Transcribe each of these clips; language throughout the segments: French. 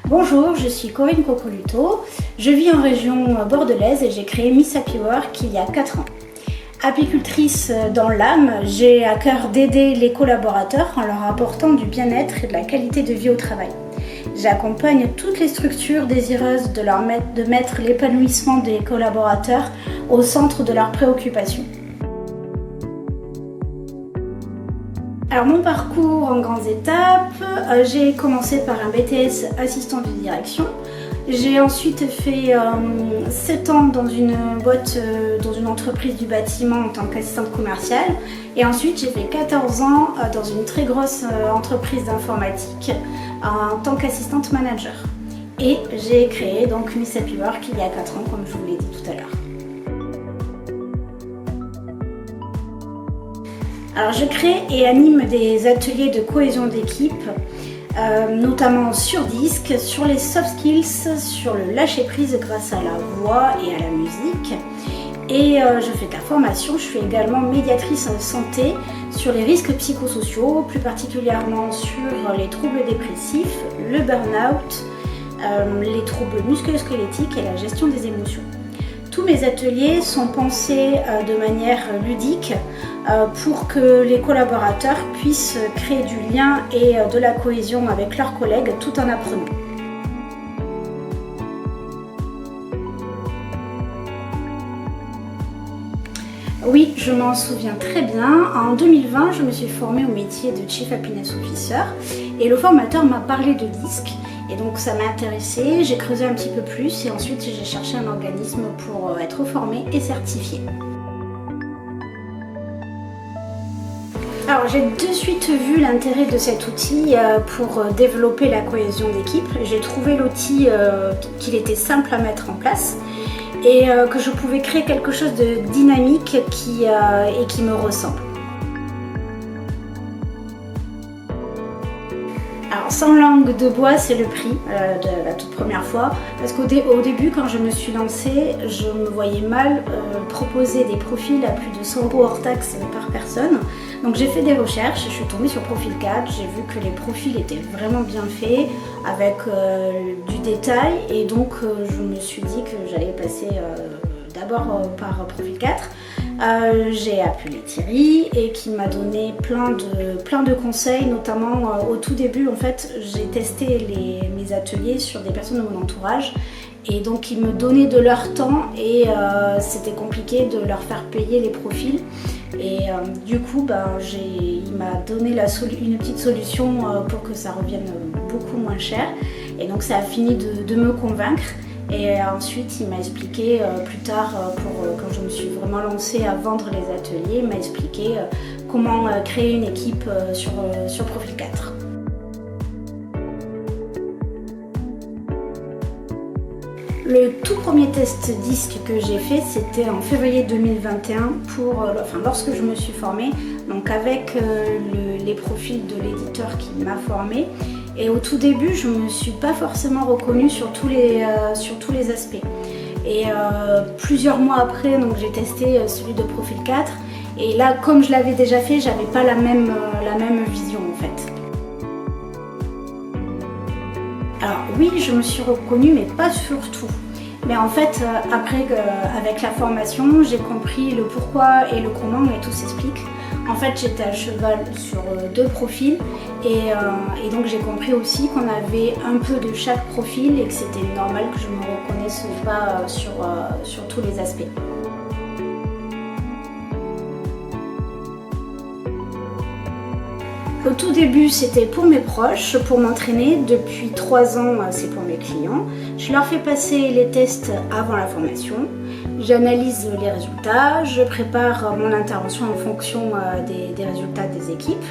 Bonjour, je suis Corinne Cocoluto, je vis en région bordelaise et j'ai créé Miss Happy Work il y a 4 ans. Apicultrice dans l'âme, j'ai à cœur d'aider les collaborateurs en leur apportant du bien-être et de la qualité de vie au travail. J'accompagne toutes les structures désireuses de mettre l'épanouissement des collaborateurs au centre de leurs préoccupations. Alors mon parcours en grandes étapes, j'ai commencé par un BTS assistant de direction. J'ai ensuite fait 7 ans dans une boîte, dans une entreprise du bâtiment en tant qu'assistante commerciale. Et ensuite j'ai fait 14 ans dans une très grosse entreprise d'informatique en tant qu'assistante manager. Et j'ai créé donc Miss Happy Work il y a 4 ans, comme je vous l'ai dit tout à l'heure. Alors je crée et anime des ateliers de cohésion d'équipe, notamment sur disque, sur les soft skills, sur le lâcher prise grâce à la voix et à la musique. Et je fais de la formation, je suis également médiatrice en santé sur les risques psychosociaux, plus particulièrement sur les troubles dépressifs, le burn-out, les troubles musculo-squelettiques et la gestion des émotions. Tous mes ateliers sont pensés de manière ludique pour que les collaborateurs puissent créer du lien et de la cohésion avec leurs collègues tout en apprenant. Oui, je m'en souviens très bien. En 2020, je me suis formée au métier de Chief Happiness Officer et le formateur m'a parlé de DISC. Et donc ça m'a intéressée, j'ai creusé un petit peu plus et ensuite j'ai cherché un organisme pour être formée et certifiée. Alors j'ai de suite vu l'intérêt de cet outil pour développer la cohésion d'équipe. J'ai trouvé l'outil qu'il était simple à mettre en place et que je pouvais créer quelque chose de dynamique et qui me ressemble. Alors sans langue de bois, c'est le prix de la toute première fois, parce qu'au début, quand je me suis lancée, je me voyais mal proposer des profils à plus de 100 € hors taxe par personne. Donc j'ai fait des recherches, je suis tombée sur Profil 4, j'ai vu que les profils étaient vraiment bien faits, avec du détail, et donc je me suis dit que j'allais passer d'abord par Profil 4. J'ai appelé Thierry et qui m'a donné plein de conseils, notamment au tout début en fait j'ai testé mes ateliers sur des personnes de mon entourage et donc ils me donnaient de leur temps et c'était compliqué de leur faire payer les profils et du coup il m'a donné une petite solution pour que ça revienne beaucoup moins cher et donc ça a fini de me convaincre. Et ensuite, il m'a expliqué plus tard, quand je me suis vraiment lancée à vendre les ateliers, il m'a expliqué comment créer une équipe sur Profil 4. Le tout premier test DISC que j'ai fait, c'était en février 2021 lorsque je me suis formée, donc avec les profils de l'éditeur qui m'a formée. Et au tout début, je ne me suis pas forcément reconnue sur tous les aspects. Et plusieurs mois après, donc j'ai testé celui de Profil 4. Et là, comme je l'avais déjà fait, j'avais pas la même vision en fait. Alors oui, je me suis reconnue, mais pas sur tout. Mais en fait, après, avec la formation, j'ai compris le pourquoi et le comment, et tout s'explique. En fait, j'étais à cheval sur 2 profils et donc j'ai compris aussi qu'on avait un peu de chaque profil et que c'était normal que je ne me reconnaisse pas sur tous les aspects. Au tout début, c'était pour mes proches, pour m'entraîner. Depuis 3 ans, c'est pour mes clients. Je leur fais passer les tests avant la formation. J'analyse les résultats, je prépare mon intervention en fonction des résultats des équipes.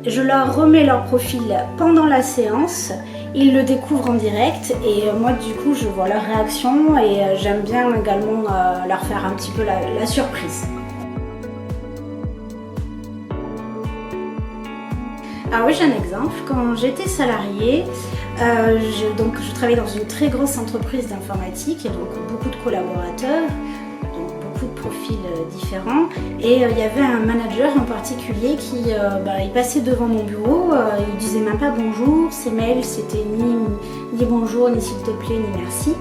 Je leur remets leur profil pendant la séance, ils le découvrent en direct et moi du coup je vois leur réaction et j'aime bien également leur faire un petit peu la surprise. Alors oui, j'ai un exemple. Quand j'étais salariée, je travaillais dans une très grosse entreprise d'informatique et donc beaucoup de collaborateurs, donc beaucoup de profils différents. Et il y avait un manager en particulier qui il passait devant mon bureau, il disait même pas bonjour, ses mails c'était ni bonjour, ni s'il te plaît, ni merci.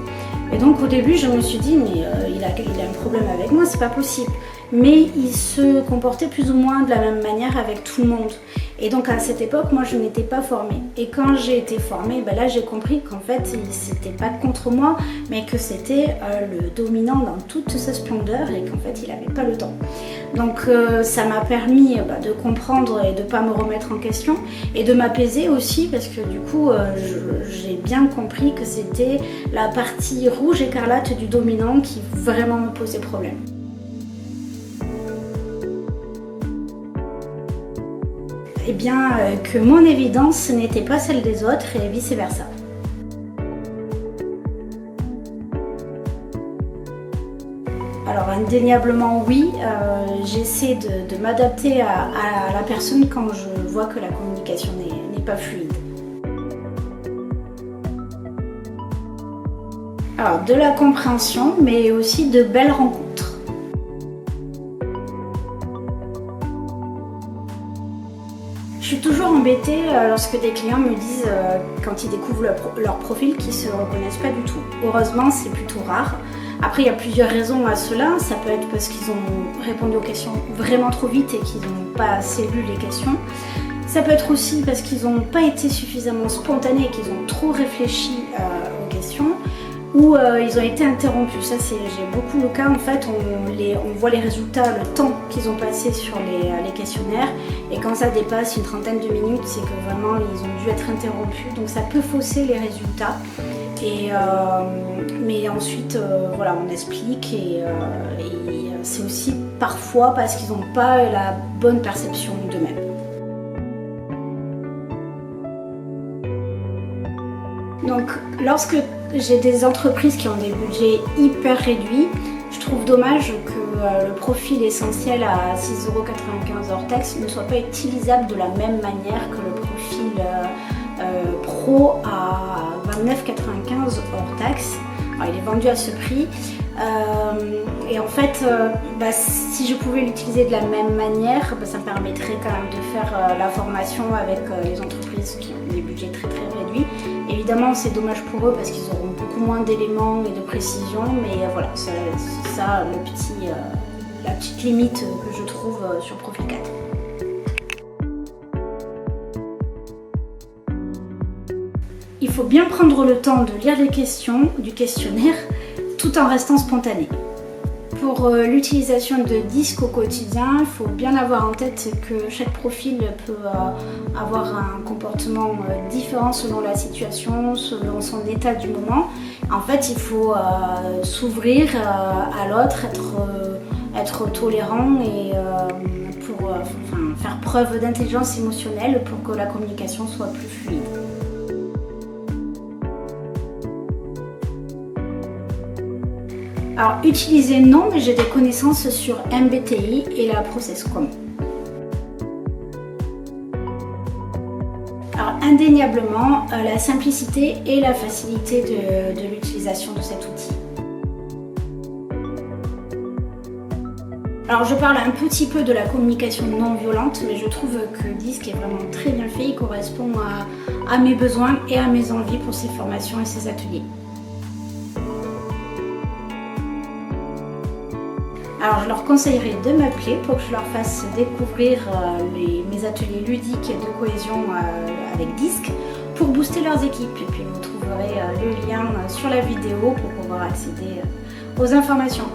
Et donc au début je me suis dit mais il a un problème avec moi, c'est pas possible. Mais il se comportait plus ou moins de la même manière avec tout le monde. Et donc à cette époque, moi je n'étais pas formée. Et quand j'ai été formée, là j'ai compris qu'en fait c'était pas contre moi, mais que c'était le dominant dans toute sa splendeur et qu'en fait il n'avait pas le temps. Donc ça m'a permis de comprendre et de ne pas me remettre en question et de m'apaiser aussi parce que du coup j'ai bien compris que c'était la partie rouge écarlate du dominant qui vraiment me posait problème. Eh bien, que mon évidence n'était pas celle des autres et vice versa. Alors indéniablement oui, j'essaie de m'adapter à la personne quand je vois que la communication n'est pas fluide. Alors de la compréhension mais aussi de belles rencontres. Je suis toujours embêtée lorsque des clients me disent, quand ils découvrent leur profil, qu'ils ne se reconnaissent pas du tout. Heureusement, c'est plutôt rare. Après, il y a plusieurs raisons à cela. Ça peut être parce qu'ils ont répondu aux questions vraiment trop vite et qu'ils n'ont pas assez lu les questions. Ça peut être aussi parce qu'ils n'ont pas été suffisamment spontanés et qu'ils ont trop réfléchi aux questions. Ou ils ont été interrompus. Ça, j'ai beaucoup le cas. En fait, on voit les résultats, le temps qu'ils ont passé sur les questionnaires. Et quand ça dépasse une trentaine de minutes, c'est que vraiment, ils ont dû être interrompus. Donc, ça peut fausser les résultats. Mais ensuite, on explique. Et c'est aussi parfois parce qu'ils n'ont pas la bonne perception d'eux-mêmes. Donc, lorsque j'ai des entreprises qui ont des budgets hyper réduits, je trouve dommage que le profil essentiel à 6,95€ hors taxe ne soit pas utilisable de la même manière que le profil pro à 29,95€ hors taxe. Alors, il est vendu à ce prix. Et en fait, si je pouvais l'utiliser de la même manière, ça me permettrait quand même de faire la formation avec les entreprises qui ont des budgets très très réduits. Évidemment, c'est dommage pour eux parce qu'ils auront beaucoup moins d'éléments et de précision, mais voilà, c'est ça la petite limite que je trouve sur Profil 4. Il faut bien prendre le temps de lire les questions du questionnaire tout en restant spontané. Pour l'utilisation de DISC au quotidien, il faut bien avoir en tête que chaque profil peut avoir un comportement différent selon la situation, selon son état du moment. En fait, il faut s'ouvrir à l'autre, être tolérant et faire preuve d'intelligence émotionnelle pour que la communication soit plus fluide. Alors, utiliser non, mais j'ai des connaissances sur MBTI et la ProcessCom. Alors, indéniablement, la simplicité et la facilité de l'utilisation de cet outil. Alors, je parle un petit peu de la communication non violente, mais je trouve que DISC est vraiment très bien fait. Il correspond à mes besoins et à mes envies pour ces formations et ces ateliers. Alors je leur conseillerais de m'appeler pour que je leur fasse découvrir mes ateliers ludiques de cohésion avec DISC pour booster leurs équipes. Et puis vous trouverez le lien sur la vidéo pour pouvoir accéder aux informations.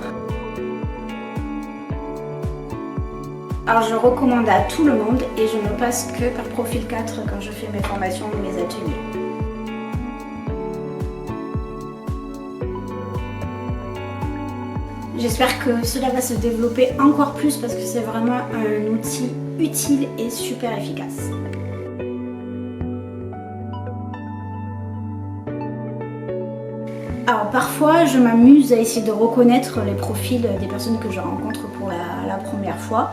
Alors je recommande à tout le monde et je ne passe que par Profil 4 quand je fais mes formations ou mes ateliers. J'espère que cela va se développer encore plus parce que c'est vraiment un outil utile et super efficace. Alors parfois je m'amuse à essayer de reconnaître les profils des personnes que je rencontre pour la première fois.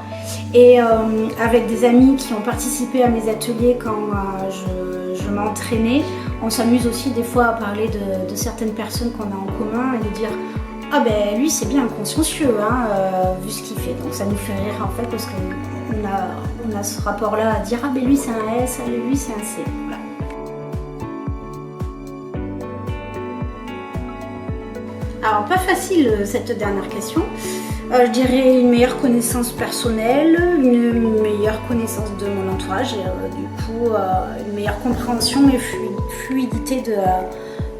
Et avec des amis qui ont participé à mes ateliers quand je m'entraînais, on s'amuse aussi des fois à parler de certaines personnes qu'on a en commun et de dire Ah ben lui c'est bien consciencieux hein, vu ce qu'il fait, donc ça nous fait rire en fait parce qu'on a ce rapport là à dire ah ben lui c'est un S, lui c'est un C. Voilà. Alors pas facile cette dernière question. Je dirais une meilleure connaissance personnelle, une meilleure connaissance de mon entourage et du coup une meilleure compréhension et fluidité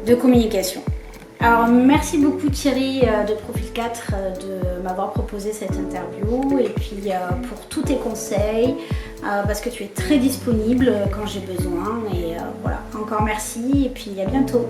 de communication. Alors merci beaucoup Thierry de Profil 4 de m'avoir proposé cette interview et puis pour tous tes conseils parce que tu es très disponible quand j'ai besoin et voilà, encore merci et puis à bientôt.